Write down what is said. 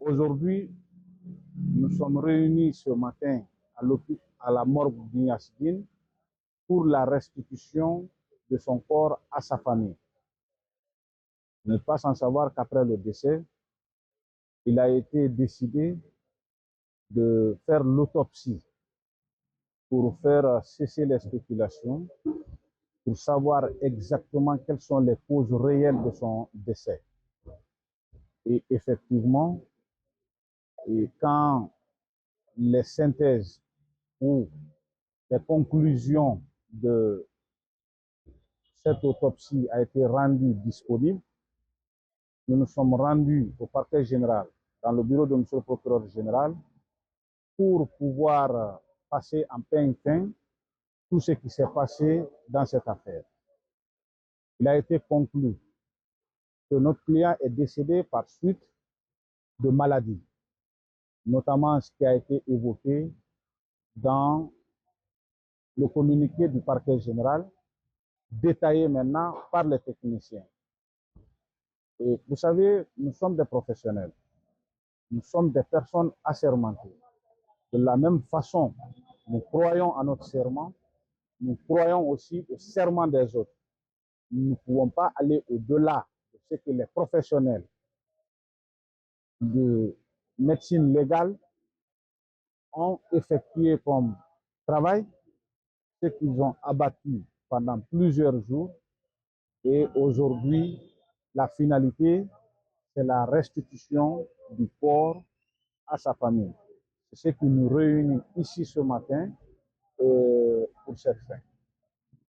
Aujourd'hui, nous sommes réunis ce matin à la morgue d'Ignasidine pour la restitution de son corps à sa famille. Vous n'êtes pas sans savoir qu'après le décès, il a été décidé de faire l'autopsie pour faire cesser les spéculations, pour savoir exactement quelles sont les causes réelles de son décès. Et effectivement, quand les synthèses ou les conclusions de cette autopsie a été rendues disponibles, nous nous sommes rendus au parquet général, dans le bureau de M. le procureur général, pour pouvoir passer en peigne-fin tout ce qui s'est passé dans cette affaire. Il a été conclu que notre client est décédé par suite de maladie, notamment ce qui a été évoqué dans le communiqué du parquet général, détaillé maintenant par les techniciens. Et vous savez, nous sommes des professionnels, nous sommes des personnes assermentées. De la même façon, nous croyons à notre serment, nous croyons aussi au serment des autres. Nous ne pouvons pas aller au-delà de ce que les professionnels de médecine légale ont effectué comme travail, ce qu'ils ont abattu pendant plusieurs jours. Et aujourd'hui, la finalité, c'est la restitution du corps à sa famille. C'est ce qui nous réunit ici ce matin pour cette fin.